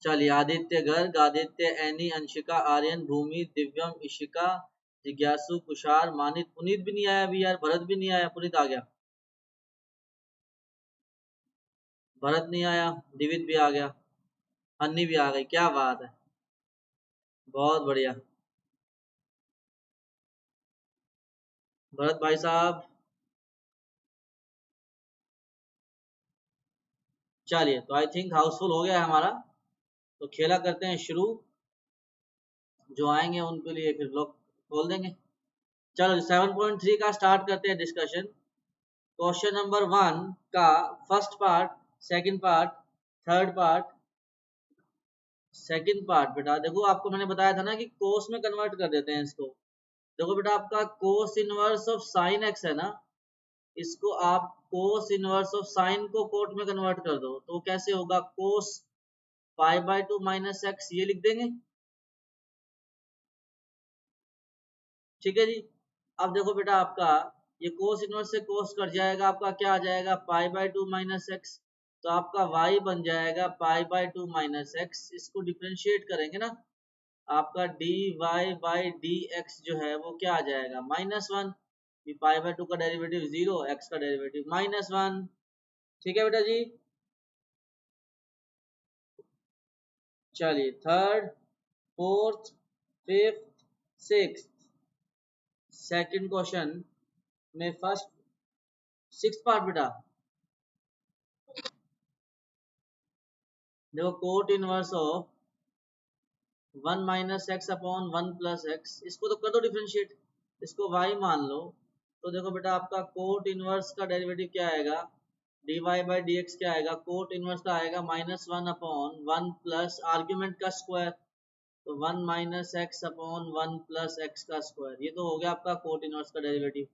चलिए, आदित्य गर्ग, आदित्य, एनी, अंशिका, आर्यन, भूमि, दिव्यम, इशिका, जिज्ञासु, कुशार, मानित, पुनीत भी नहीं आया अभी यार, भरत भी नहीं आया, पुनीत आ गया, भरत नहीं आया, दिवित भी आ गया, अन्नी भी आ गई, क्या बात है, बहुत बढ़िया। भरत भाई साहब, चलिए, तो आई थिंक हाउसफुल हो गया है हमारा, तो खेला करते हैं शुरू, जो आएंगे उनके लिए फिर लोग खोल देंगे। चलो 7.3 का स्टार्ट करते हैं डिस्कशन। क्वेश्चन नंबर 1 का first part, second part, third part, second part बेटा देखो, आपको मैंने बताया था ना कि कोस में कन्वर्ट कर देते हैं इसको। देखो बेटा, आपका कोस इनवर्स ऑफ साइन एक्स है ना, इसको आप कोस इनवर्स ऑफ साइन को कोट में कन्वर्ट कर दो, तो कैसे होगा, कोस पाई बाय 2 माइनस एक्स, ये लिख देंगे। ठीक है जी। अब देखो बेटा, आपका ये कोस इनवर्स से कोस कट जाएगा, आपका क्या आ जाएगा, पाई बाय 2 माइनस एक्स, तो आपका y बन जाएगा पाई बाय 2 माइनस एक्स। इसको डिफ्रेंशिएट करेंगे ना, आपका d y by d x जो है वो क्या आ जाएगा, -1। पाई बाय 2 का डेरिवेटिव 0, एक्स का डेरिवेटिव -1। ठीक है बेटा जी। चलिए, third, fourth, fifth, six, second question में फर्स्ट, सिक्स पार्ट बेटा, देखो coat inverse of 1 minus x upon 1 plus x, इसको तो कर दो डिफरेंशिएट, इसको y मान लो, तो देखो बेटा, आपका कोट इनवर्स का डेरिवेटिव क्या आएगा, dy बाई डी एक्स क्या आएगा, कोट इनवर्स का आएगा -1 अपॉन 1 प्लस आर्ग्यूमेंट का स्क्वायर, तो 1 minus x upon 1 plus x का स्क्वायर, ये तो हो गया आपका कोट इनवर्स का डेरिवेटिव।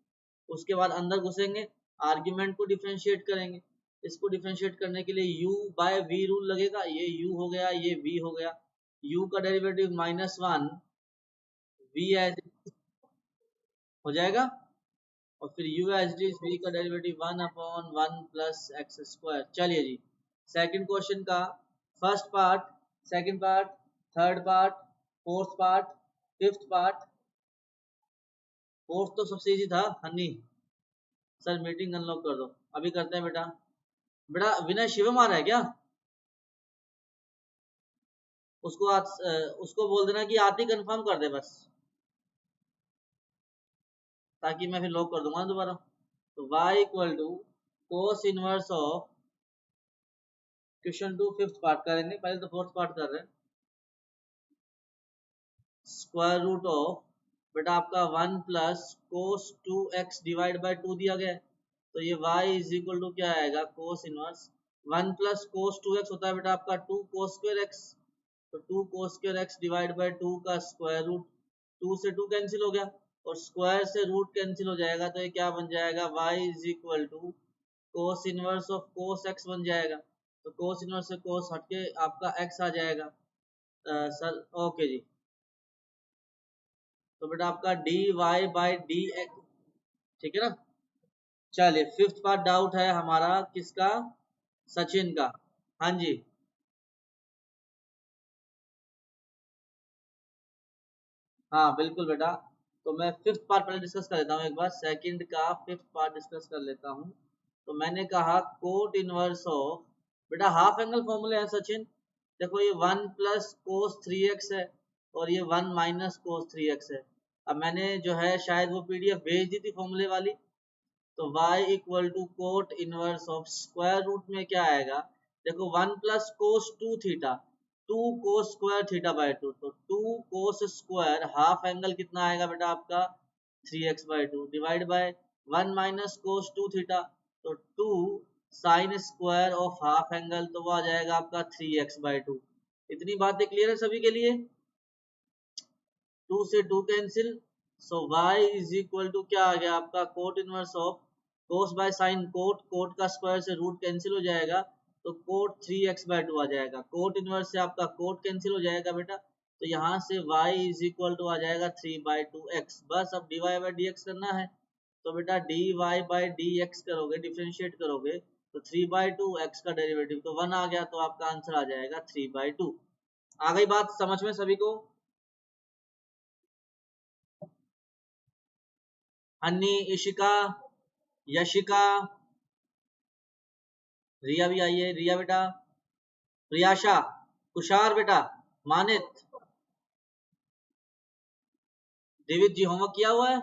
उसके बाद अंदर घुसेंगे, आर्ग्यूमेंट को डिफरेंशिएट करेंगे, इसको डिफरेंशिएट करने के लिए u बाय v रूल लगेगा, ये u हो गया, ये v हो गया, u का डेरिवेटिव -1, v एज हो जाएगा, और फिर u as it is, v का derivative 1 upon 1 plus x square. चलिए जी, सेकंड क्वेश्चन का first part, second part, third part, fourth part, fifth part. Fourth तो सबसे इजी था, हनी सर मीटिंग अनलॉक कर दो, अभी करते हैं बेटा। बेटा विनय शिवम आ रहा है क्या, उसको बोल देना कि आते ही कंफर्म कर दे बस, ताकि मैं फिर लॉक कर दूंगा दोबारा। तो y equal to cos inverse of, question 2 fifth part करेंगे, पहले तो फोर्थ पार्ट कर रहे हैं, स्क्वायर रूट ऑफ, बेटा आपका 1 plus cos 2x divide by 2 दिया गया है, तो ये y इज इक्वल टू क्या आएगा, कोस इनवर्स 1 प्लस कोस 2x होता है बेटा आपका 2 कोस स्क्वायर x, तो 2 cos square x divide by 2 का स्क्वायर रूट, 2 से 2 कैंसिल हो गया, और स्क्वायर से रूट कैंसिल हो जाएगा, तो ये क्या बन जाएगा, y is equal to cos inverse of cos x बन जाएगा, तो कोस इनवर्स से कोस हटके आपका x आ जाएगा। सर ओके जी, तो बेटा आपका d y by d x, ठीक है ना। चलिए, फिफ्थ पार्ट डाउट है हमारा किसका, सचिन का। हाँ जी, हाँ बिल्कुल बेटा, तो मैं फिफ्थ पार्ट पहले डिस्कस कर लेता हूँ, एक बार सेकंड का फिफ्थ पार्ट डिस्कस कर लेता हूँ। तो मैंने कहा कोट इनवर्स ऑफ, बेटा हाफ एंगल फॉर्मूले हैं सचिन, देखो ये 1 प्लस कोस 3x है, और ये 1 माइनस कोस 3x है। अब मैंने जो है शायद वो पीडीएफ भेज दी थी फॉर्मूले वाली, तो y equal to cot inverse of square root में क्या आएगा, देखो 1 plus cos 2 theta, 2 cos square theta by 2, तो 2 कोस स्क्वायर हाफ एंगल कितना आएगा बेटा आपका 3x by 2 divide by 1 minus cos 2 theta, तो 2 sine square of half angle, तो वो आ जाएगा आपका 3x बाय 2। इतनी बातें क्लियर है सभी के लिए, 2 से 2 cancel, so y is equal to क्या आ गया आपका cot inverse of cos by sine, cot cot का स्क्वायर से रूट कैंसिल हो जाएगा, तो कोट 3x बाय 2 आ जाएगा, कोट इनवर्स से आपका कोट कैंसिल हो जाएगा बेटा, तो यहाँ से y इज इक्वल टू आ जाएगा 3 बाय 2x, बस अब dy बाय dx करना है, तो बेटा dy बाय dx करोगे, डिफ्रेंशिएट करोगे, तो 3/2 x का डेरिवेटिव तो 1 आ गया, तो आपका आंसर आ जाएगा 3/2। आ गई बात समझ में सभी को? अन्नी, इशिका, यशिका, रिया भी आई है, रिया बेटा, प्रियाशा, तुषार बेटा, मानित, देवित जी होमवर्क किया हुआ है?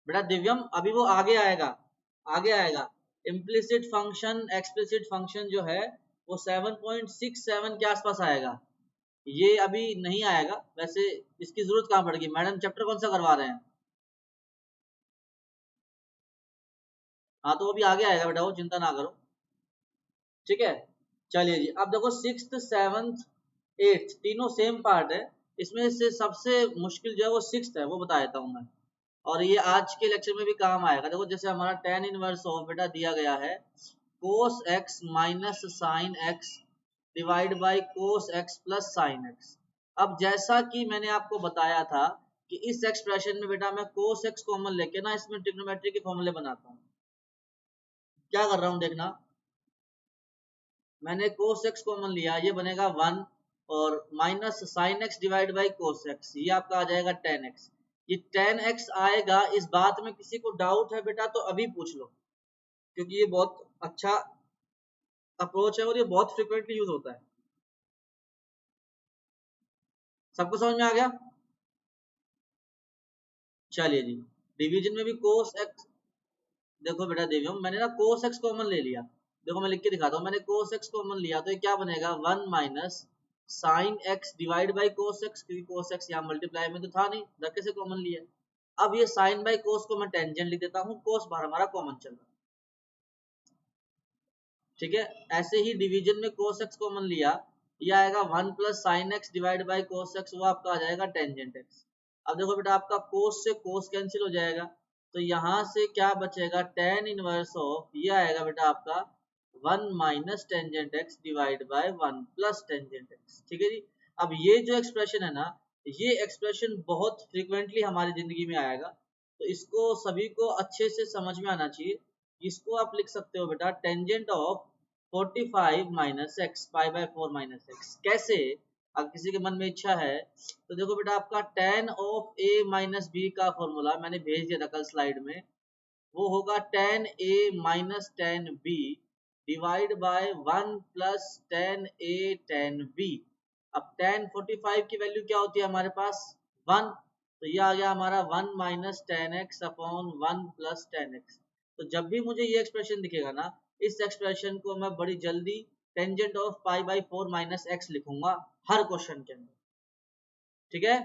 बेटा दिव्यम अभी वो आगे आएगा, आगे आएगा। इम्प्लिसिट फंक्शन एक्सप्लिसिट फंक्शन जो है वो 7.67 के आसपास आएगा, ये अभी नहीं आएगा। वैसे इसकी जरूरत कहाँ पड़ेगी, मैडम चैप्टर कौन सा करवा रहे हैं? हाँ तो वो भी आगे आएगा बेटा, वो चिंता ना करो, ठीक है। चलिए जी, अब देखो 6th 7th 8th तीनों सेम पार्ट है, इसमें से सबसे मुश्किल जो है वो 6th है, वो बता देता हूँ मैं। और ये आज के लेक्चर में भी काम आएगा। देखो जैसे हमारा tan इनवर्स ऑफ बेटा दिया गया है cos x minus sine x divide by cos x plus sine x। अब जैसा कि मैंने आपको बताया था कि इस एक्सप्रेशन में बेटा मैं cos x कॉमन लेके ना इसमें ट्रिग्नोमेट्री के फॉर्मूले बनाता हूँ। क्या कर रहा हूँ देखना, मैंने cos x कॉमन लिया, ये बनेगा 1 और minus sine x divide by cos x, ये आपका आ जाएगा tan x। ये tan x आएगा, इस बात में किसी को डाउट है बेटा तो अभी पूछ लो, क्योंकि ये बहुत अच्छा अप्रोच है और ये बहुत फ्रिक्वेंटली यूज होता है। सबको समझ में आ गया? चलिए जी, डिवीजन में भी cos x, देखो बेटा देवियम मैंने ना cos x कॉमन ले लिया, देखो मैं लिख के दिखाता हूँ, मैंने cos x कॉमन लिया तो ये क्या बनेगा 1 minus sine x divide by cos x, क्योंकि cos x यहाँ मल्टीप्लाई में तो था नहीं, धक्के से कॉमन लिया। अब ये साइन बाई cos को मैं टेंजेंट लिख देता हूँ, cos बाहर हमारा कॉमन चल रहा है, ठीक है। ऐसे ही डिवीजन में cos x कॉमन लिया, ये आएगा 1 plus sine x divide by cos x, वो आपका आ जाएगा टेंजेंट x। अब देखो बेटा आपका cos से cos कैंसिल हो जाएगा, तो यहाँ से क्या बचेगा tan इनवर्स ऑफ, ये आएगा बेटा आपका 1 minus tangent x divide by 1 plus tangent x, ठीक है जी। अब ये जो एक्सप्रेशन है ना, ये एक्सप्रेशन बहुत फ्रिक्वेंटली हमारी जिंदगी में आएगा, तो इसको सभी को अच्छे से समझ में आना चाहिए। इसको आप लिख सकते हो बेटा tangent of 45 minus x pi by 4 minus x. कैसे, अगर किसी के मन में इच्छा है तो देखो बेटा आपका tan of a minus b का फॉर्मूला मैंने भेज दिया था कल स्लाइड में, वो होगा tan a minus tan b divide by 1 plus tan a tan b। अब tan 45 की वैल्यू क्या होती है हमारे पास 1, तो ये आ गया हमारा 1 minus ten x upon 1 plus ten x. तो जब भी मुझे ये एक्सप्रेशन दिखेगा ना, इस एक्सप्रेशन को मैं बड़ी जल्दी tangent of pi by 4 minus x लिखूंगा हर क्वेश्चन के अंदर, ठीक है।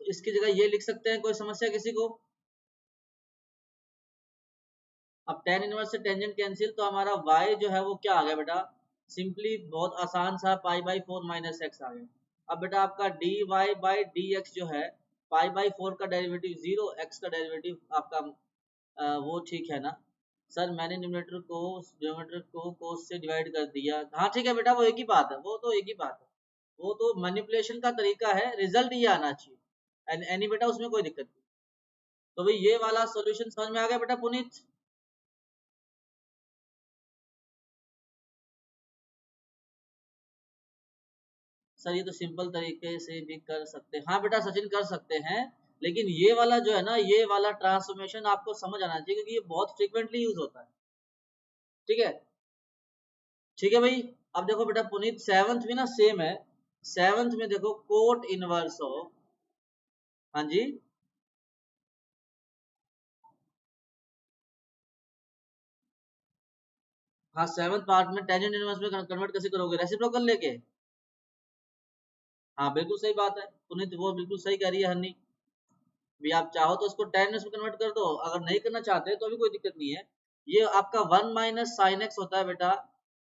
तो इसकी जगह ये लिख सकते हैं, कोई समस्या किसी को? अब tan इनवर्स से टेंजेंट कैंसिल, तो हमारा y जो है वो क्या आ गया बेटा, सिंपली बहुत आसान सा पाई बाई 4 माइनस एक्स आ गया। अब बेटा आपका dy बाई डी एक्स जो है, पाई बाई 4 का डेरिवेटिव 0, x का डेरिवेटिव आपका वो ठीक है ना सर, मैंने न्यूमरेटर को कोस से डिवाइड कर दिया, हाँ ठीक है बेटा, वो एक ही बात है, वो तो एक ही बात है, वो तो मैनिपुलेशन का तरीका है, रिजल्ट ये आना चाहिए एनी बेटा, उसमें कोई दिक्कत नहीं। तो भाई ये वाला सॉल्यूशन समझ में आ गया बेटा पुनीत? सर ये तो सिंपल तरीके से भी कर सकते हैं, हाँ बेटा सचिन कर सकते हैं, लेकिन ये वाला जो है ना, ये वाला ट्रांसफॉर्मेशन आपको समझ आना चाहिए, क्योंकि ये बहुत फ्रिक्वेंटली यूज होता है, ठीक है। ठीक है भाई, अब देखो बेटा पुनीत 7th में ना सेम है, 7th में देखो कोट इनवर्स ऑफ, हाँ जी, हाँ 7th पार्ट में टेंजेंट इनवर्स में कन्वर्ट कैसे करोगे, रेसिप्रोकल लेके? हाँ बिल्कुल सही बात है पुनीत, वो बिल्कुल सही कह रही है हन्नी, भी आप चाहो तो उसको टेन में कन्वर्ट कर दो, अगर नहीं करना चाहते तो भी कोई दिक्कत नहीं है। ये आपका 1 माइनस साइन एक्स होता है बेटा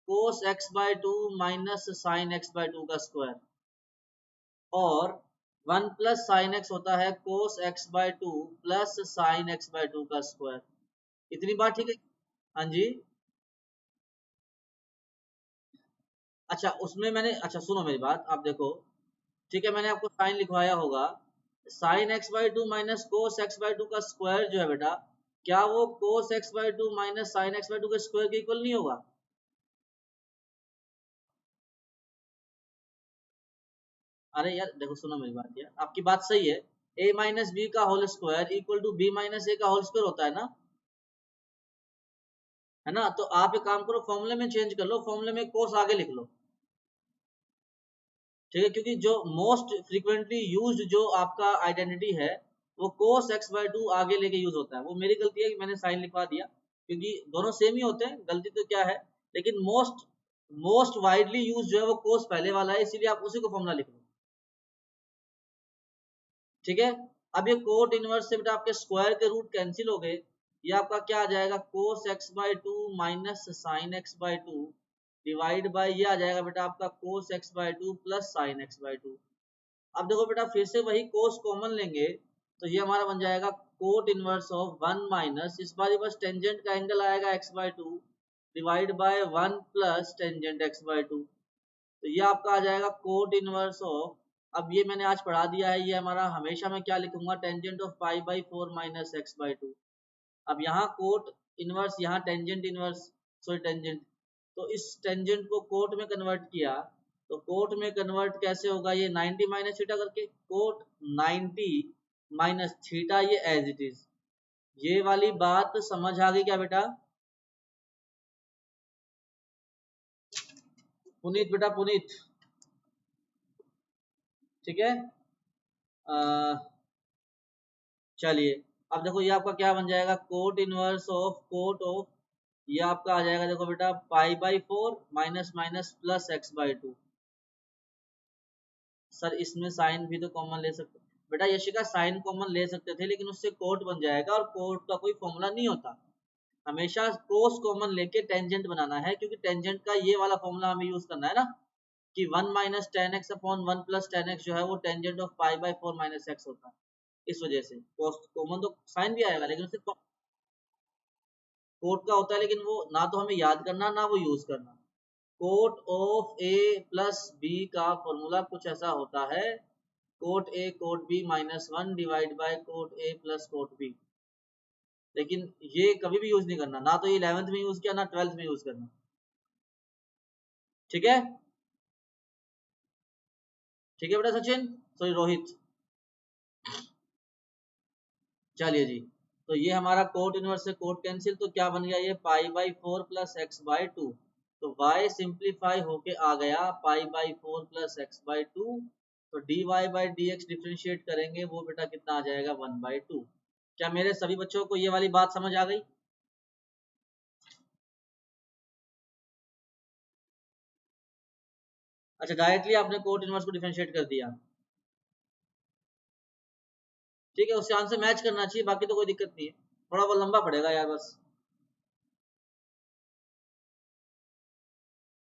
cos x by 2 minus sine x by 2 का स्क्वायर, और 1 प्लस साइन एक्स होता है cos x by 2 plus sine x by 2 का स्क्वायर। इतनी बात ठीक है? हाँ जी। अच्छा उसमें मैंने, अच्छा सुनो मेरी बात, आप देखो, ठीक है मैंने आपको साइन लिखवाया होगा, sine x by two minus cos x by to का स्क्वायर जो है बेटा, क्या वो cos x by two minus sine x by to के स्क्वायर के इक्वल नहीं होगा? अरे यार देखो, सुनो मेरी बात यार, आपकी बात सही है। ए माइनस बी का whole square equal to b minus a का होल स्क्वायर होता है ना, है ना? तो आप एक काम करो, फॉर्मूले में चेंज कर लो, फॉर्मूले में कोस आगे लिख लो, ठीक है? क्योंकि जो मोस्ट फ्रीक्वेंटली यूज्ड जो आपका आइडेंटिटी है वो कोस एक्स बाय टू आगे लेके यूज होता है। वो मेरी गलती है कि मैंने साइन लिखवा दिया, क्योंकि दोनों सेम ही होते हैं, गलती तो क्या है, लेकिन मोस्ट मोस्ट वाइडली यूज जो है वो कोस पहले वाला है, इसीलिए आप उसी को फॉर्मूला लिख लो, ठीक है? अब ये कोट इनवर्स से बेटा आपके स्क्वायर के रूट कैंसिल हो गए, ये आपका क्या आ जाएगा, कोस x by to minus sine x by to divide bye ये आ जाएगा बेटा आपका कोस x by two plus sine x by to. अब देखो बेटा, फिर से वही कोस कॉमन लेंगे तो ये हमारा बन जाएगा cot inverse of one minus, इस बार बस टेंजेंट का एंगल आएगा x by to divide by one plus tangent x by to. तो ये आपका आ जाएगा कोट इनवर्स ऑफ, अब ये मैंने आज पढ़ा दिया है, ये हमारा हमेशा मैं क्या लिखूंगा, tangent of pi by four minus x by two. अब यहाँ कोट इनवर्स, यहाँ टेंजेंट इनवर्स, सॉरी टेंजेंट, तो इस टेंजेंट को कोट में कन्वर्ट किया, तो कोट में कन्वर्ट कैसे होगा, ये 90 माइनस थीटा करके, कोट 90 माइनस थीटा, ये एज इट इज। ये वाली बात समझ आ गई क्या बेटा? पुनीत बेटा, पुनीत, ठीक है? चलिए, अब देखो ये आपका क्या बन जाएगा, cot inverse of cot of, ये आपका आ जाएगा देखो बेटा pi by four minus minus plus x by two. Sir इसमें साइन भी तो कॉमन ले सकते बेटा, यशिका साइन कॉमन ले सकते थे, लेकिन उससे कोट बन जाएगा और कोट का कोई फॉर्मूला नहीं होता। हमेशा कोस कॉमन लेके टेंजेंट बनाना है, क्योंकि टेंजेंट का ये वाला फॉर्मूला हमें यूज करना है ना, कि one minus ten x upon one plus ten x जो है वो tangent of pi by four minus x होता है। इस वजह से कोस कॉमन तो साइन भी आएगा, लेकिन उससे कोट का होता है, लेकिन वो ना तो हमें याद करना ना वो यूज करना। Cot of a plus b का फॉर्मूला कुछ ऐसा होता है, cot a cot b minus one divide by cot a plus cot b. लेकिन ये कभी भी यूज नहीं करना, ना तो ये 11th में यूज किया ना 12th में यूज करना, ठीक है? ठीक है बेटा सचिन, सॉरी रोहित। चलिए जी, तो ये हमारा कोट इनवर्स से कोट कैंसिल, तो क्या बन गया, ये pi by four plus x by two. तो y सिंप्लीफाई होके आ गया pi by four plus x by two. तो d y by d x differentiate करेंगे, वो बेटा कितना आ जाएगा, वन बाई टू। क्या मेरे सभी बच्चों को ये वाली बात समझ आ गई? अच्छा, डायरेक्टली आपने कोट इनवर्स को डिफ्रेंशिएट कर दिया, ठीक है? उससे आंसर मैच करना चाहिए, बाकी तो कोई दिक्कत नहीं है, थोड़ा वो लंबा पड़ेगा यार बस।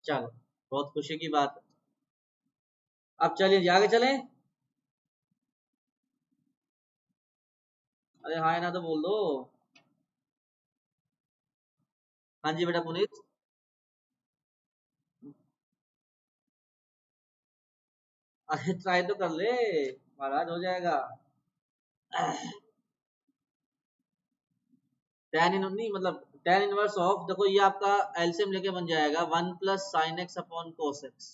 चलो, बहुत खुशी की बात है। अब चलिए जी आगे चलें। अरे हाँ ना तो बोल दो। हाँ जी बेटा पुनीत। अरे ट्राई तो कर ले महाराज, हो जाएगा। टेन इन नहीं, मतलब टेन इनवर्स ऑफ, देखो ये आपका एलसीएम लेके बन जाएगा one plus sine x upon cos x.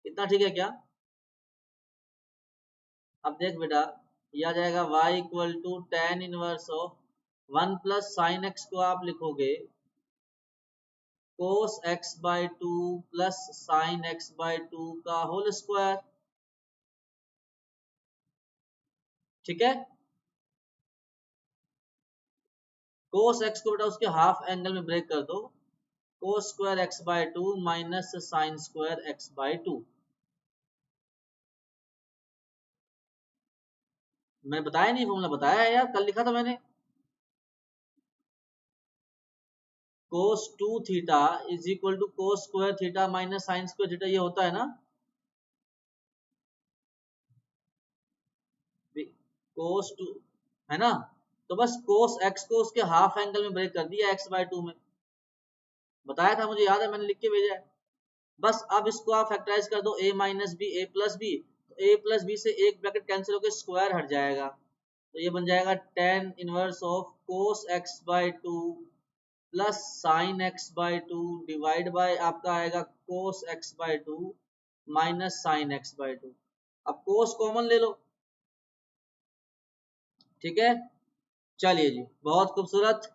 इतना ठीक है क्या? अब देख बेटा, ये आ जाएगा y equal to tan inverse of one plus sine x को आप लिखोगे cos x by two plus sine x by two का होल स्क्वायर, ठीक है? कोस एक्स को बेटा उसके हाफ एंगल में ब्रेक कर दो, cos square x by to minus sine square x by to. मैंने बताया नहीं, फॉर्मूला बताया है यार, कल लिखा था मैंने। Cos two theta is equal to cos square theta minus sine square theta, ये होता है ना कोस टू, है ना? तो बस कोस एक्स को उसके हाफ एंगल में ब्रेक कर दिया एक्स बाय टू में, बताया था मुझे याद है, मैंने लिख के भेजा है। बस अब इसको आप फैक्टराइज कर दो, a minus b a plus b, a plus b से एक ब्रैकेट कैंसिल होकर स्क्वायर हट जाएगा, तो ये बन जाएगा tan inverse of cos x by two plus sine x by two divide by आपका आएगा cos x by two minus sine x by two. अब cos कॉमन ले लो, ठीक है। चलिए जी, बहुत खूबसूरत।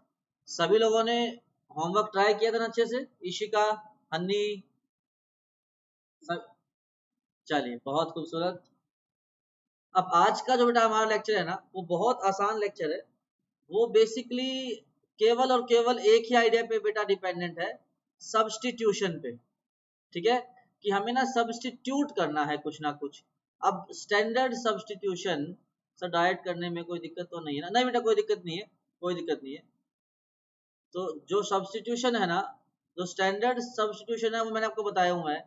सभी लोगों ने होमवर्क ट्राई किया था ना अच्छे से, इशिका, हन्नी, सब? चलिए बहुत खूबसूरत। अब आज का जो बेटा हमारा लेक्चर है ना, वो बहुत आसान लेक्चर है। वो बेसिकली केवल और केवल एक ही आइडिया पे बेटा डिपेंडेंट है, सब्स्टिट्यूशन पे, ठीक है। कि हमें ना सब्स्टिट्यूट करना है कुछ ना कुछ। अब स्टैंडर्ड सब्स्टिट्यूशन से डायरेक्ट करने में कोई दिक्कत तो नहीं है ना? नहीं बेटा, कोई दिक्कत नहीं है, कोई दिक्कत नहीं है। तो जो सब्स्टिट्यूशन है ना, जो स्टैंडर्ड सब्स्टिट्यूशन है वो मैंने आपको बताया हुआ है।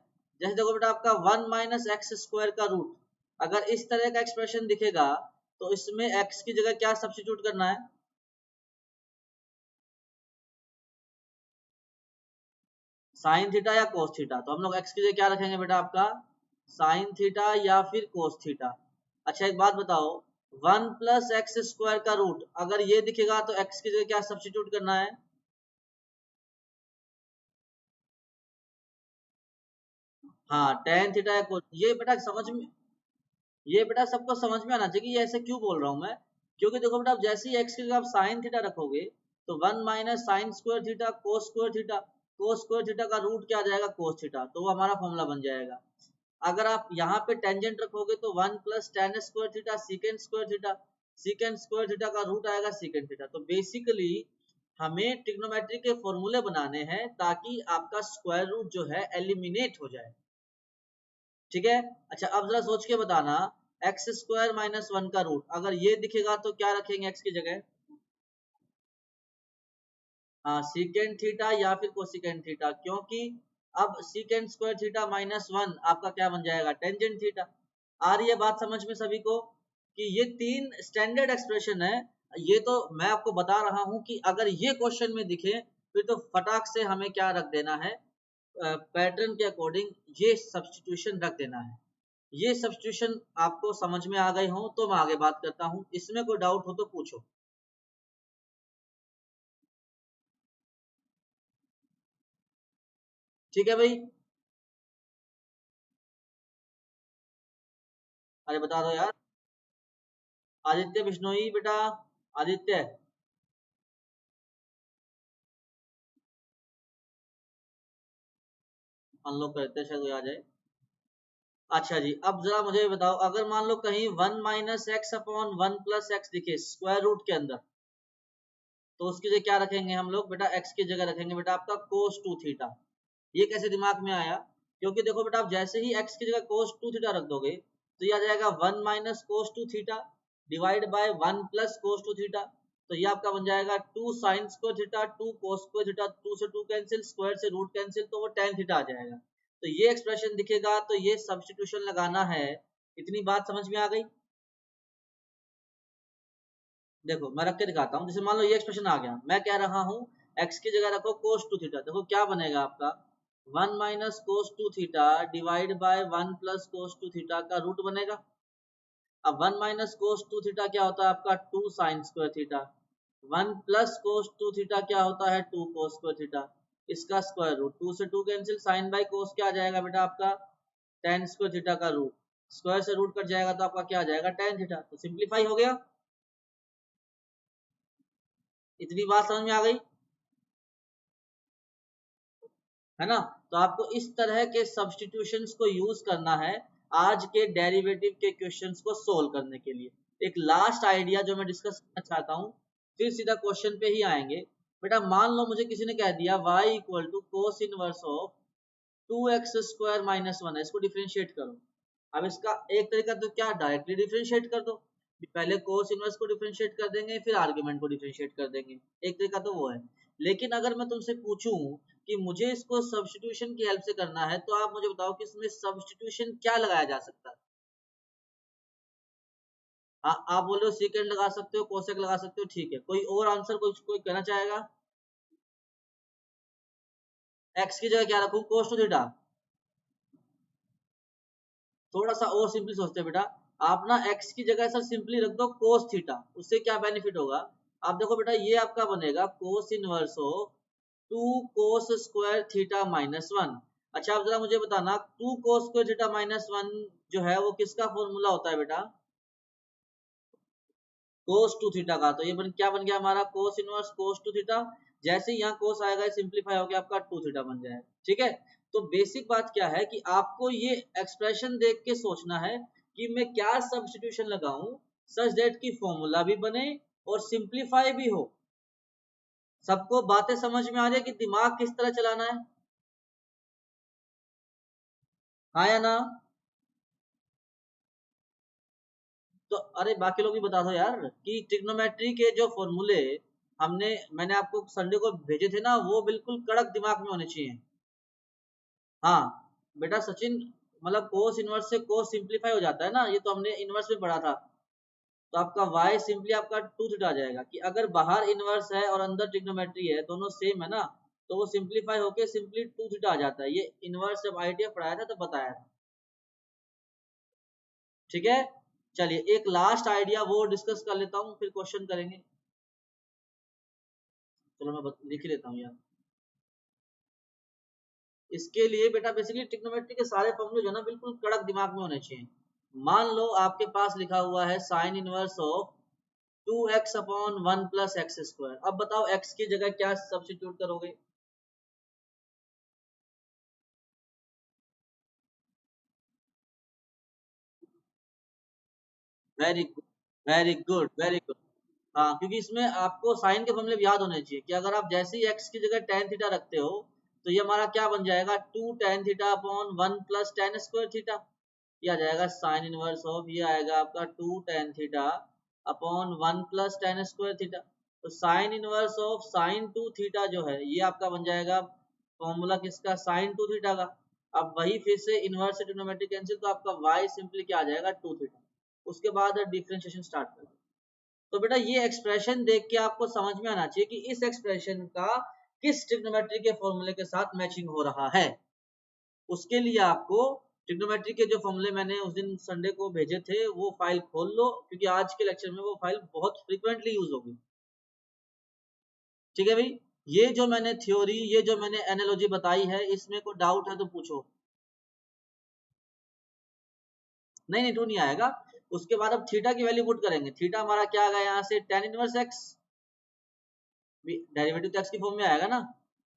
जैसे देखो बेटा, आपका 1 माइनस एक्स स्क्वायर का रूट अगर इस तरह का एक्सप्रेशन दिखेगा तो इसमें x की जगह क्या सब्स्टिट्यूट करना है? साइन थीटा या कोस थीटा। तो हम लोग x की जगह क्या रखेंगे बेटा? आपका साइन थीटा या फिर कोस थीटा। अच्छा एक बात बताओ, 1 प्लस एक्स स्क्वायर का रूट अगर ये दिखेगा तो x की जगह क्या सब्स्टिट्यूट करना है? हाँ, tan थीटा या कोस। ये बेटा समझ में, ये बेटा सबको समझ में आना चाहिए कि ये ऐसे क्यों बोल रहा हूं मैं। क्योंकि देखो बेटा, जैसे ही एक्स की जगह आप साइन थीटा रखोगे तो 1 minus sine square theta cos square theta, कोस स्क्वायर थीटा का रूट क्या आ जाएगा? Cos theta. तो वो हमारा फॉर्मूला बन जाएगा। अगर आप यहाँ पे टेंजेंट रखोगे तो 1 plus ten square theta secant square theta, secant square theta का रूट आएगा सीकेंड थीटा। तो बेसिकली हमें ट्रिग्नोमेट्री के फॉर्मूले बनाने हैं ताकि आपका स्क्वायर रूट जो है एलिमिनेट हो जाए, ठीक है। अच्छा अब जरा सोच के बताना, एक्स स्क्वायर माइनस वन का रूट अगर ये दिखेगा तो क्या रखेंगे एक्स की जगह? हाँ, सीकेंड थीटा या फिर कोसिकेंड थीटा, क्योंकि अब secant square theta minus one आपका क्या बन जाएगा? Tangent theta. आ रही है बात समझ में सभी को कि ये तीन स्टैंडर्ड एक्सप्रेशन है। ये तो मैं आपको बता रहा हूं कि अगर ये क्वेश्चन में दिखे फिर तो फटाक से हमें क्या रख देना है, पैटर्न के अकॉर्डिंग ये सब्स्टिट्यूशन रख देना है। ये सब्स्टिट्यूशन आपको समझ में आ गए हो तो मैं आगे बात करता हूं, इसमें कोई डाउट हो तो पूछो। ठीक है भाई? अरे बता दो यार। आदित्य बिश्नोई बेटा, आदित्य अनलॉक करते हैं, शायद वो आ जाए। अच्छा जी, अब जरा मुझे बताओ, अगर मान लो कहीं 1 minus x upon 1 plus x दिखे स्क्वायर रूट के अंदर, तो उसकी जगह क्या रखेंगे हम लोग बेटा? एक्स की जगह रखेंगे बेटा आपका कोस टू थीटा। ये कैसे दिमाग में आया? क्योंकि देखो बेटा, आप जैसे ही x की जगह कोस टू थीटा रख दोगे तो ये आ जाएगा 1 minus cos two theta divide by 1 plus cos two theta. तो ये आपका बन जाएगा 2 sine square theta 2 cos square theta, 2 से 2 कैंसिल, स्क्वायर से रूट कैंसिल, तो वो tan थीटा आ जाएगा। तो ये एक्सप्रेशन दिखेगा तो ये सब्स्टिट्यूशन लगाना है। इतनी बात समझ में आ गई? देखो मैं रख के दिखाता हूँ। जैसे मान लो ये एक्सप्रेशन आ गया, मैं कह रहा हूँ x की जगह रखो कोस टू थीटा। देखो क्या बनेगा आपका, 1 minus cos two theta divide by 1 plus cos two theta का रूट बनेगा। अब 1 माइनस कोस टू थीटा क्या होता है आपका? 2 sine square theta. 1 plus cos two theta क्या होता है? 2 कोस स्क्वायर थीटा। इसका स्क्वायर रूट, 2 से 2 कैंसिल, साइन बाई कोस क्या आ जाएगा बेटा आपका? tan स्क्वायर थीटा का रूट। स्क्वायर से रूट कट जाएगा तो आपका क्या आ जाएगा? tan theta. तो सिंप्लीफाई हो गया। इतनी बात समझ में आ गई है ना? तो आपको इस तरह के सब्स्टिट्यूशंस को यूज करना है आज के डेरिवेटिव के क्वेश्चंस को सोल्व करने के लिए। एक लास्ट आइडिया जो मैं डिस्कस करना चाहता हूँ, फिर सीधा क्वेश्चन पे ही आएंगे। बेटा मान लो मुझे किसी ने कह दिया y equal to cos inverse of 2x square minus one है, इसको डिफ्रेंशिएट करो। अब इसका एक तरीका तो क्या, डायरेक्टली डिफरेंशिएट कर दो। पहले कोस इनवर्स को डिफरेंशिएट कर देंगे फिर आर्गुमेंट को डिफरेंशिएट कर देंगे, एक तरीका तो वो है। लेकिन अगर मैं तुमसे पूछूं कि मुझे इसको सब्स्टिट्यूशन की हेल्प से करना है तो आप मुझे बताओ कि इसमें सब्स्टिट्यूशन क्या लगाया जा सकता है? आप बोल रहे हो सीकेंड लगा सकते हो, कोसेक लगा सकते हो, ठीक है। कोई और आंसर कोई कहना चाहेगा? एक्स की जगह क्या रखूं? कोस टू थीटा। थोड़ा सा और सिंपली सोचते हैं बेटा, आप ना x की जगह सर सिंपली रख दो कोस थीटा, उससे क्या बेनिफिट होगा, आप देखो बेटा ये आपका बनेगा कोस inverse of 2 cos square theta minus 1। अच्छा आप जरा मुझे बताना 2 cos स्क्वायर थीटा माइनस 1 जो है वो किसका फॉर्मूला होता है बेटा, कोस टू थीटा का। तो ये क्या बन गया हमारा cos inverse cos two theta, जैसे ही यहाँ कोस आएगा सिंप्लीफाई होकर आपका टू थीटा बन जाएगा। ठीक है, तो बेसिक बात क्या है कि आपको ये एक्सप्रेशन देख के सोचना है कि मैं क्या सब्स्टिट्यूशन लगाऊं सच दैट की फॉर्मूला भी बने और सिंप्लीफाई भी हो। सबको बातें समझ में आ रही है कि दिमाग किस तरह चलाना है, हाँ या ना? तो अरे बाकी लोग भी बता दो यार कि ट्रिग्नोमेट्री के जो फॉर्मूले मैंने आपको संडे को भेजे थे ना, वो बिल्कुल कड़क दिमाग में होने चाहिए। हाँ बेटा सचिन, मतलब कोस इनवर्स से कोस सिंप्लीफाई हो जाता है ना, ये तो हमने इनवर्स में पढ़ा था। तो आपका y सिंपली आपका टू थीटा आ जाएगा कि अगर बाहर इनवर्स है और अंदर ट्रिग्नोमेट्री है, दोनों सेम है ना, तो वो सिंप्लीफाई होके सिंपली टू थीटा आ जाता है। ये इनवर्स जब आईटीएफ पढ़ाया था तब बताया था। ठीक है, चलिए एक लास्ट आइडिया वो डिस्कस कर लेता हूँ, फिर क्वेश्चन करेंगे। चलो मैं लिख ही लेता हूँ यार। इसके लिए बेटा बेसिकली ट्रिग्नोमेट्री के सारे फॉर्मूले जो है ना बिल्कुल कड़क दिमाग में होने चाहिए। मान लो आपके पास लिखा हुआ है sign inverse of 2x upon 1 plus x square. अब बताओ x की जगह क्या सब्स्टिट्यूट करोगे? Very good, very good, very good. हाँ क्योंकि इसमें आपको साइन के फॉर्मूले भी याद होने चाहिए कि अगर आप जैसे ही x की जगह tan थीटा रखते हो तो ये हमारा क्या बन जाएगा 2 tan theta upon 1 plus tan square theta. ये आ जाएगा साइन इनवर्स ऑफ, ये आएगा आपका 2 tan theta upon 1 plus tan square theta. तो sine inverse of sine 2 theta जो है ये आपका बन जाएगा फॉर्मूला किसका, साइन 2 थीटा का। अब वही फिर से इनवर्स से ट्रिग्नोमेट्री कैंसिल, तो आपका y सिंपली क्या आ जाएगा 2 थीटा। उसके बाद डिफरेंशिएशन स्टार्ट कर। तो बेटा ये एक्सप्रेशन देख के आपको समझ में आना चाहिए कि इस एक्सप्रेशन का किस ट्रिग्नोमेट्री के फॉर्मूले के साथ मैचिंग हो रहा है। उसके लिए आपको ट्रिग्नोमेट्री के जो फॉर्मूले मैंने उस दिन संडे को भेजे थे वो फाइल खोल लो, क्योंकि आज के लेक्चर में वो फाइल बहुत फ्रीक्वेंटली यूज होगी। ठीक है भाई, ये जो मैंने थ्योरी, ये जो मैंने एनालॉजी बताई है, इसमें कोई डाउट है तो पूछो। नहीं नहीं टू नहीं आएगा। उसके बाद अब थीटा की वैल्यू पुट करेंगे। थीटा हमारा क्या आ गया यहाँ से tan इनवर्स एक्स, डेरिवेटिव तो एक्स की फॉर्म में आएगा ना।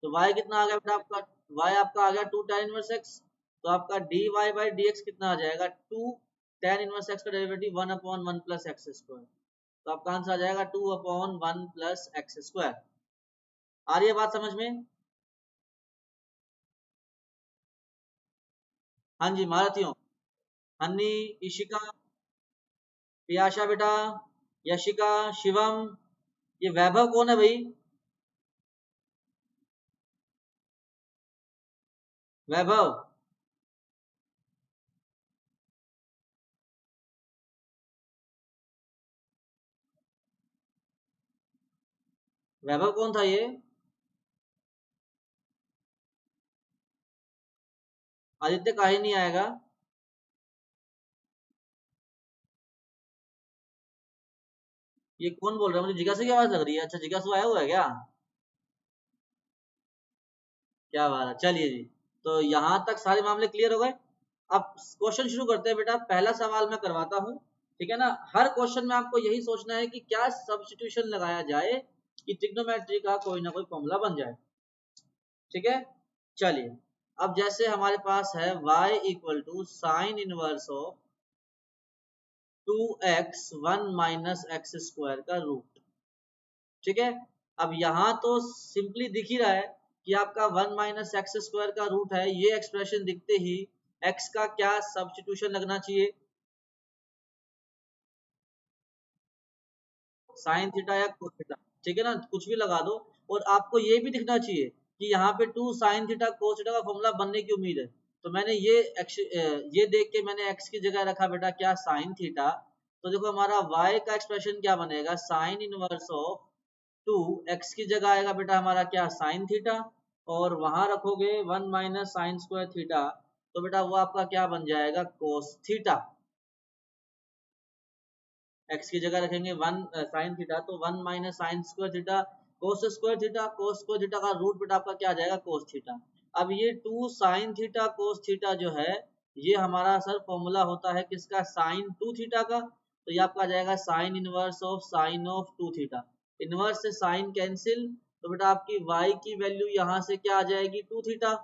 तो y कितना आ गया बेटा आपका, y आपका आ गया 2 tan इनवर्स एक्स। तो आपका dy बाई dx कितना आ जाएगा 2 tan इनवर्स एक्स का derivative 1 upon 1 plus x square. तो आपका आंसर आ जाएगा 2 अपॉन 1 प्लस एक्स स्क्वायर। आ रही है बात समझ में? हाँ जी महारथियों, हन्नी, इशिका, पियाशा बेटा, यशिका, शिवम, ये वैभव कौन है भाई? वैभव, वैभव कौन था ये? आदित्य का ही नहीं आएगा। ये कौन बोल रहा है? मुझे जिज्ञासा की आवाज लग रही है। अच्छा जिज्ञासु आया हुआ है क्या? क्या बात है, चलिए जी। तो यहाँ तक सारे मामले क्लियर हो गए। अब क्वेश्चन शुरू करते हैं बेटा। पहला सवाल मैं करवाता हूँ, ठीक है ना। हर क्वेश्चन में आपको यही सोचना है कि क्या सब्स्टिट्यूशन लगाया जाए कि ट्रिग्नोमेट्री का कोई ना कोई फॉर्मूला बन जाए। ठीक है, चलिए। अब जैसे हमारे पास है y equal to sine inverse of 2x 1 minus x square का रूट। ठीक है, अब यहाँ तो सिंपली दिख ही रहा है कि आपका 1 माइनस एक्स स्क्वायर का रूट है। ये एक्सप्रेशन दिखते ही x का क्या सब्स्टिट्यूशन लगना चाहिए, साइन थीटा या कोस थीटा। ठीक है ना, कुछ भी लगा दो। और आपको ये भी दिखना चाहिए कि यहाँ पे 2 साइन थीटा कोस थीटा का फॉर्मूला बनने की उम्मीद है। तो मैंने ये देख के मैंने x की जगह रखा बेटा क्या, साइन थीटा। तो देखो हमारा y का एक्सप्रेशन क्या बनेगा, साइन इनवर्स ऑफ 2 x की जगह आएगा बेटा हमारा क्या, साइन थीटा। और वहां रखोगे 1 माइनस साइन स्क्वायर थीटा। तो बेटा वो आपका क्या बन जाएगा, कोस थीटा। एक्स की जगह रखेंगे 1 साइन थीटा, तो 1 minus sine square theta cos square theta. कोस स्क्वायर थीटा का रूट बेटा आपका क्या आ जाएगा, कोस थीटा। अब ये 2 साइन थीटा कोस थीटा जो है ये हमारा सर फॉर्मूला होता है किसका, साइन 2 थीटा का। तो ये आपका आ जाएगा sign inverse of sign of 2 theta. Inverse से साइन कैंसिल, तो बेटा आपकी y की वैल्यू यहाँ से क्या आ जाएगी, 2 थीटा।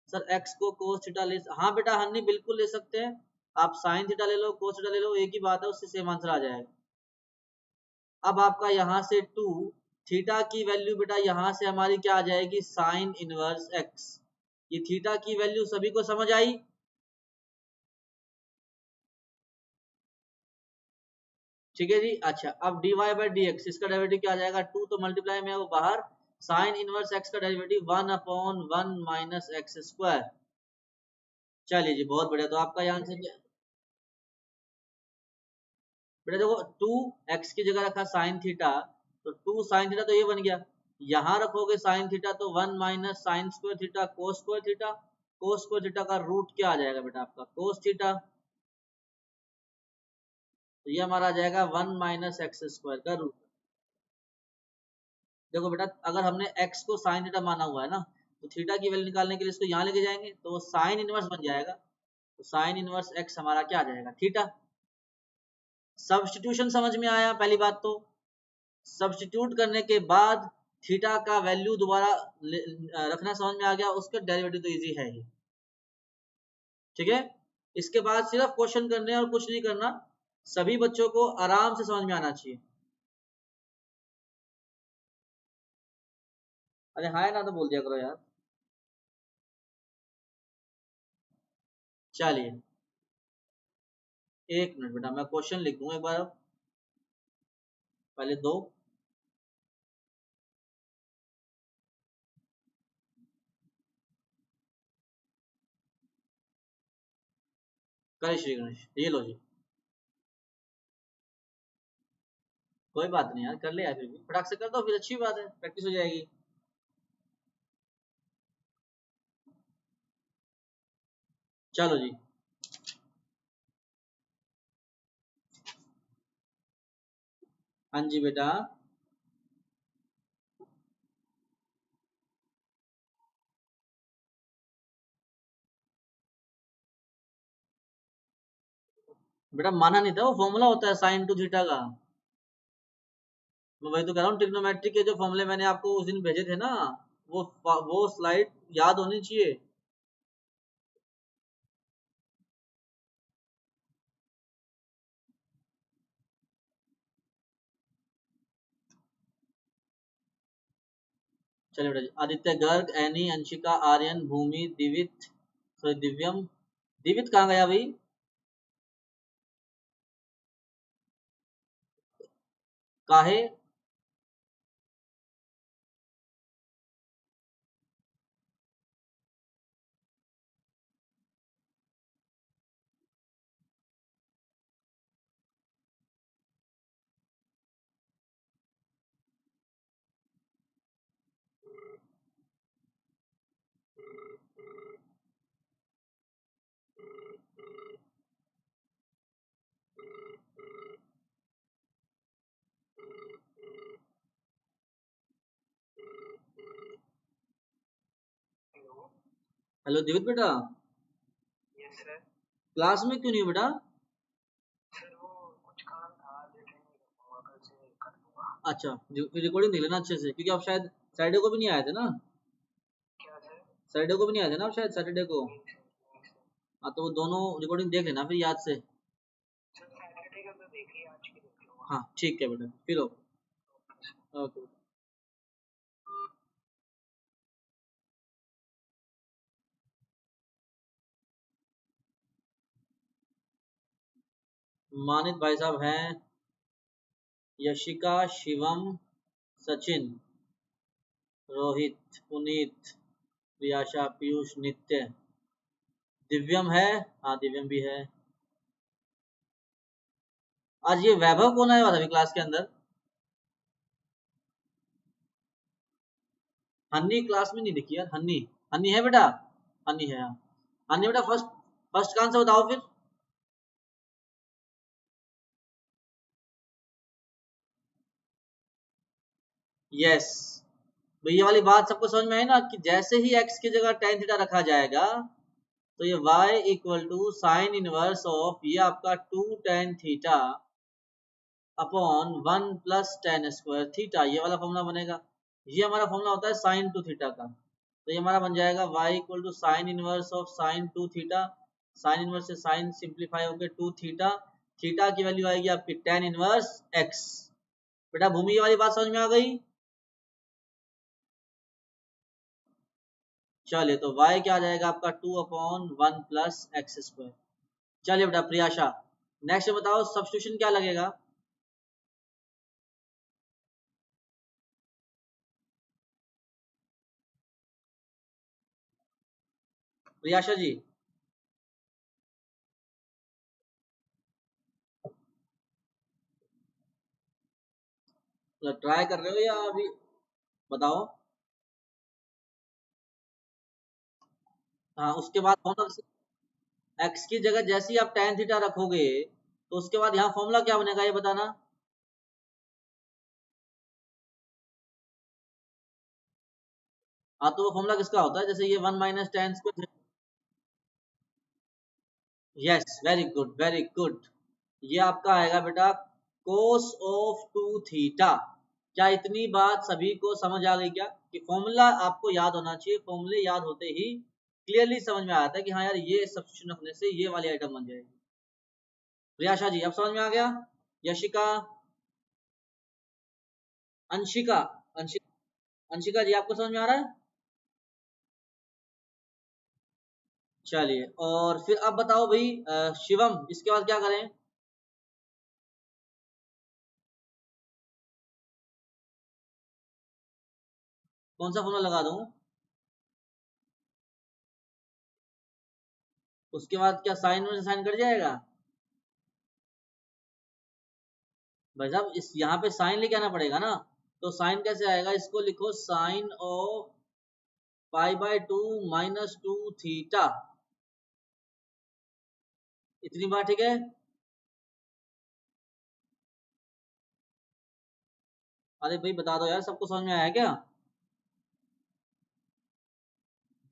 सर x को कोस थीटा ले, हाँ बेटा हनी बिल्कुल ले सकते हैं, आप साइन थीटा ले लो कोस थीटा ले लो, एक ही बात है, उससे सेम आंसर आ जाएगा। अब आपका यहाँ से 2 थीटा की वैल्यू बेटा यहाँ से हमारी क्या आ जाएगी, साइन इनवर्स x। ये थीटा की वैल्यू सभी को समझ आई। ठीक है जी। अच्छा अब dy बाई डी एक्स, इसका डेरिवेटिव क्या आ जाएगा, 2 तो मल्टीप्लाई में है वो बाहर, साइन इनवर्स x का डेरिवेटिव 1/1 माइनस एक्स स्क्वायर। चलिए जी बहुत बढ़िया। तो आपका यहाँ से बेटा देखो 2 x की जगह रखा साइन थीटा, तो 2 साइन थीटा तो ये बन गया, यहाँ रखोगे साइन थीटा तो 1 minus sine square theta cos square theta. कोस स्क्वायर थीटा का रूट क्या आ जाएगा बेटा आपका, कोस थीटा। तो ये हमारा आ जाएगा 1 माइनस एक्स स्क्वायर का रूट। देखो बेटा अगर हमने x को साइन थीटा माना हुआ है ना, तो थीटा की वैल्यू निकालने के लिए इसको यहाँ लेके जाएंगे तो वो साइन इनवर्स बन जाएगा। तो साइन इनवर्स x हमारा क्या आ जाएगा, थीटा। सब्स्टिट्यूशन समझ में आया पहली बात तो। सब्स्टिट्यूट करने के बाद थीटा का वैल्यू दोबारा रखना समझ में आ गया, उसका डेरिवेटिव तो इजी है ही। ठीक है, इसके बाद सिर्फ क्वेश्चन करने हैं और कुछ नहीं करना, सभी बच्चों को आराम से समझ में आना चाहिए। अरे हाय ना तो बोल दिया करो यार। चलिए एक मिनट बेटा मैं क्वेश्चन लिख दूं एक बार, अब पहले दो। करे श्री गणेश, ये लो जी। कोई बात नहीं यार, कर ले यार, फिर भी फटाक से कर दो, फिर अच्छी बात है, प्रैक्टिस हो जाएगी। चलो जी। हाँ जी बेटा। बेटा माना नहीं था, वो फॉर्मूला होता है साइन टू थीटा का। मैं वही तो कह रहा हूँ, ट्रिग्नोमेट्री के जो फॉर्मूले मैंने आपको उस दिन भेजे थे ना, वो स्लाइड याद होनी चाहिए। चलिए बेटा जी, आदित्य गर्ग, एनी, अंशिका, आर्यन, भूमि, दिवित, सॉरी दिव्यम। दिवित कहाँ गया भाई, काहे। हेलो दिवित बेटा। Yes sir. क्लास में क्यों नहीं हो बेटा। सर वो कुछ काम था, कल से कर दूंगा। अच्छा रिकॉर्डिंग देख लेना अच्छे से, क्योंकि आप शायद सैटरडे को भी नहीं आए थे ना। क्या सर, सैटरडे को भी नहीं आए थे ना आप, शायद सैटरडे को। हाँ तो वो दोनों रिकॉर्डिंग देख लेना फिर याद से। सर सैटरडे का तो देख लिया, आज की देख लूंगा। हाँ ठीक है बेटा, फिर ओके। मानित भाई साहब हैं, यशिका, शिवम, सचिन, रोहित, पुनीत, प्रियाशा, पीयूष, नित्य, दिव्यम है। हाँ दिव्यम भी है। आज ये वैभव कौन आया हुआ था अभी क्लास के अंदर। हन्नी क्लास में नहीं दिखी यार, हन्नी। हन्नी है बेटा, हन्नी है हाँ। हाँ नहीं बेटा, फर्स्ट फर्स्ट का आंसर बताओ फिर। यस, तो ये वाली बात सबको समझ में आई ना, कि जैसे ही x की जगह tan थीटा रखा जाएगा तो ये y equal to sine inverse of ये आपका 2 tan theta upon 1 plus tan square theta, ये वाला फॉर्मूला बनेगा। ये हमारा फॉर्मूला होता है साइन 2 थीटा का। तो ये हमारा बन जाएगा y equal to sine inverse of sine 2 theta, sine inverse से साइन सिंप्लीफाई होकर 2 थीटा, थीटा की वैल्यू आएगी आपकी tan इनवर्स x। बेटा भूमि, ये वाली बात समझ में आ गई? चलिए, तो y क्या आ जाएगा आपका 2 अपॉन 1 प्लस एक्स स्क्वायर। चलिए बेटा प्रियाशा, नेक्स्ट बताओ सब्स्टिट्यूशन क्या लगेगा। प्रियाशा जी, ट्राई कर रहे हो या अभी? बताओ। हाँ, उसके बाद एक्स की जगह जैसे ही आप tan थीटा रखोगे तो उसके बाद यहाँ फॉर्मूला क्या बनेगा ये बताना। हाँ, तो वो फॉर्मूला किसका होता है, जैसे ये 1 minus ten square. Yes, very good very good. ये आपका आएगा बेटा कोस ऑफ 2 थीटा। क्या इतनी बात सभी को समझ आ गई क्या, कि फॉर्मूला आपको याद होना चाहिए, फॉर्मूले याद होते ही क्लियरली समझ में आता है कि हाँ यार ये सब्स्टिट्यूशन रखने से ये वाली आइटम बन जाएगी। प्रियाशा जी, अब समझ में आ गया? यशिका, अंशिका, अंशिका जी, आपको समझ में आ रहा है? चलिए, और फिर अब बताओ भाई शिवम, इसके बाद क्या करें? कौन सा फॉर्मूला लगा दूं? उसके बाद क्या साइन में से साइन कट जाएगा? भाई साहब, इस यहाँ पे साइन लेके आना पड़ेगा ना। तो साइन कैसे आएगा, इसको लिखो sine of pi by 2 minus 2 theta. इतनी बात ठीक है? अरे भाई बता दो यार, सबको समझ में आया क्या?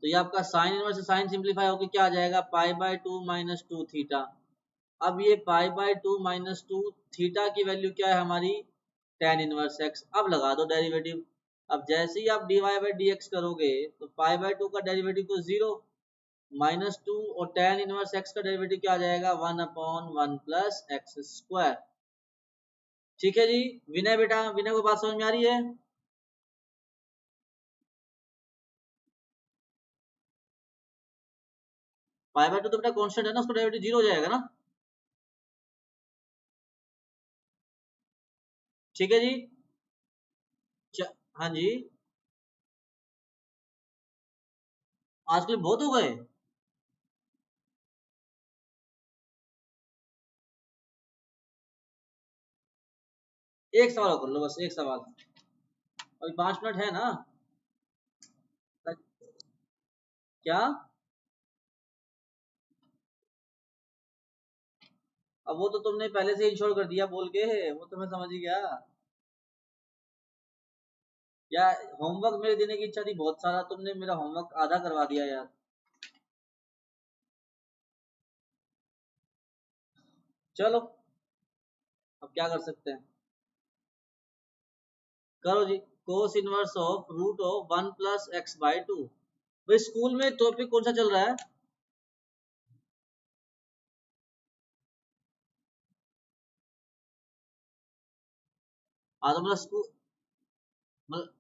तो ये आपका साइन इनवर्स से साइन सिंप्लीफाई होकर क्या आ जाएगा, पाई बाय 2 माइनस 2 थीटा। अब ये पाई बाय 2 माइनस 2 थीटा की वैल्यू क्या है हमारी, tan इनवर्स x। अब लगा दो डेरिवेटिव। अब जैसे ही आप dy बाई डी एक्स करोगे तो पाई बाय 2 का डेरिवेटिव तो जीरो, माइनस 2, और tan इनवर्स x का डेरिवेटिव क्या आ जाएगा, 1 अपॉन 1 प्लस एक्स स्क्वायर। ठीक है जी। विनय बेटा, विनय को बात समझ में आ रही है? पाई बाय 2 तो बेटा कांस्टेंट है ना, उसका डेरिवेटिव जीरो हो जाएगा ना। ठीक है जी। हाँ जी। आज के लिए बहुत हो गए। एक सवाल और कर लो, बस एक सवाल। अभी 5 मिनट है ना। क्या? अब वो तो तुमने पहले से इंश्योर कर दिया बोल के, वो तो मैं समझ ही गया। यार होमवर्क मेरे देने की इच्छा थी बहुत सारा, तुमने मेरा होमवर्क आधा करवा दिया यार। चलो, अब क्या कर सकते हैं। करो जी। Cos inverse of root of 1 plus x by 2। भाई स्कूल में टॉपिक कौन सा चल रहा है? हाँ, तो मतलब स्कूल, मतलब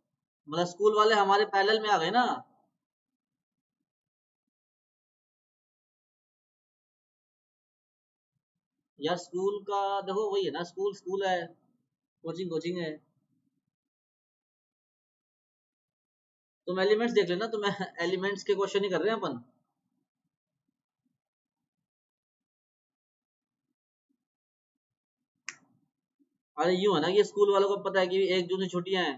मतलब स्कूल वाले हमारे पैरेलल में आ गए ना। यार स्कूल का देखो वही है ना, स्कूल स्कूल है, कोचिंग कोचिंग है। तुम एलिमेंट्स देख लेना, तुम एलिमेंट्स के क्वेश्चन ही कर रहे हैं अपन। अरे यूं है ना कि स्कूल वालों को पता है कि 1 जून से छुट्टियां हैं,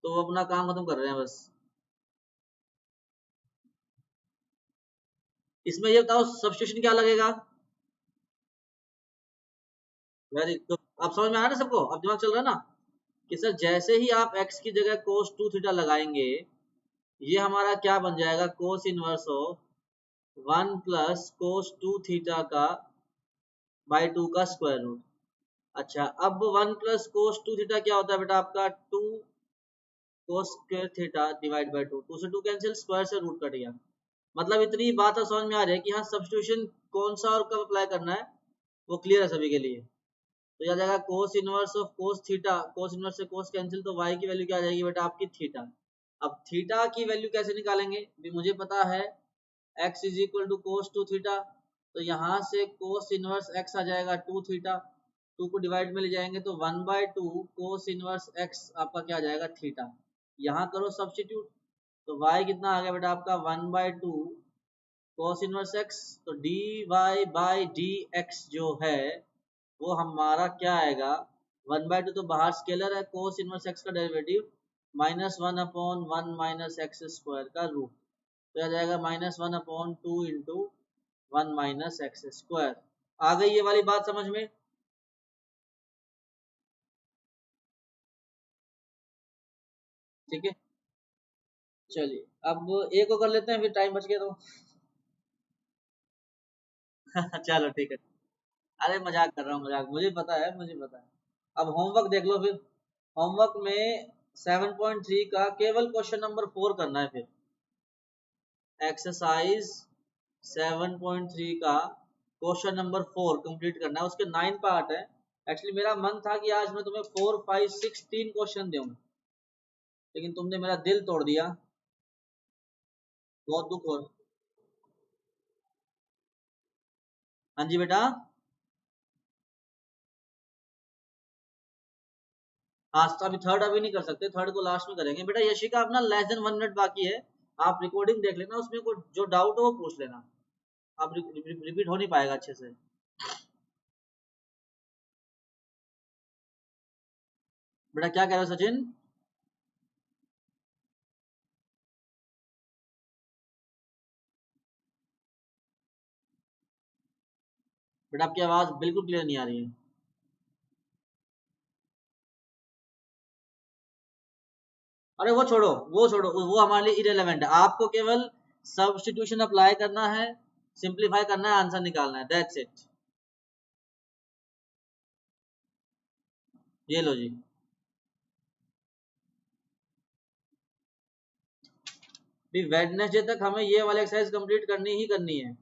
तो वो अपना काम खत्म कर रहे हैं बस। इसमें ये बताओ सब्स्टिट्यूशन क्या लगेगा? वेरी गुड, अब समझ में आ रहा है सबको? अब दिमाग चल रहा है ना कि सर जैसे ही आप x की जगह cos 2 थीटा लगाएंगे, ये हमारा क्या बन जाएगा, cos inverse of 1 plus cos 2 theta का बाई 2 का स्क्वायर रूट। अच्छा, अब 1 प्लस cos 2 थीटा क्या होता है बेटा आपका, 2 cos square theta divide by 2, 2 से 2 कैंसिल, स्क्वायर से रूट कट गया। मतलब इतनी बात समझ में आ रही है कि हाँ सब्स्टिट्यूशन कौन सा और कब अप्लाई करना है वो क्लियर है सभी के लिए। तो याद आएगा कोस inverse of cos theta, cos inverse से कोस कैंसिल, तो y की वैल्यू क्या आ जाएगी बेटा आपकी थीटा। अब थीटा की वैल्यू कैसे निकालेंगे, भी मुझे पता है x is equal to cos 2 theta, तो यहाँ से कोस इनवर्स x आ जाएगा 2 थीटा, 2 को डिवाइड में ले जाएंगे तो 1/2 कोस इनवर्स x आपका क्या आ जाएगा थीटा। यहाँ करो सब्स्टिट्यूट, तो y कितना आ गया बेटा आपका 1/2 कोस इनवर्स x, तो dy बाई dx जो है वो हमारा क्या आएगा, 1/2 तो बाहर स्केलर है, कोस इनवर्स x का डेरिवेटिव -1/1 माइनस एक्स स्क्वायर का रूट, तो आ जाएगा -1/2 इंटू 1 माइनस एक्स स्क्वायर। आ गई ये वाली बात समझ में? ठीक है, चलिए अब एक को कर लेते हैं, फिर टाइम बच गया तो चलो ठीक है। अरे मजाक कर रहा हूँ, मजाक, मुझे पता है, मुझे पता है। अब होमवर्क देख लो फिर। होमवर्क में 7.3 का केवल क्वेश्चन नंबर 4 करना है। फिर एक्सरसाइज 7.3 का क्वेश्चन नंबर 4 कंप्लीट करना है। उसके 9 पार्ट है। एक्चुअली मेरा मन था कि आज मैं तुम्हें 4, 5, 6 3 क्वेश्चन दूं, लेकिन तुमने मेरा दिल तोड़ दिया। बहुत दुख हो रहा। हाँ जी बेटा। हाँ तो अभी थर्ड अभी नहीं कर सकते, थर्ड को लास्ट में करेंगे बेटा। यशिका अपना लेस देन 1 मिनट बाकी है, आप रिकॉर्डिंग देख लेना, उसमें कोई जो डाउट हो वो पूछ लेना। आप रिपीट हो नहीं पाएगा अच्छे से। बेटा क्या कह रहे हो सचिन? बेटा आपकी आवाज बिल्कुल क्लियर नहीं आ रही है। अरे वो छोड़ो, वो छोड़ो, वो हमारे लिए इरेलेवेंट है। आपको केवल सब्स्टिट्यूशन अप्लाई करना है, सिंप्लीफाई करना है, आंसर निकालना है, दैट्स इट। ये लो जी। भी वेडनेसडे तक हमें ये वाली एक्सरसाइज कंप्लीट करनी ही करनी है।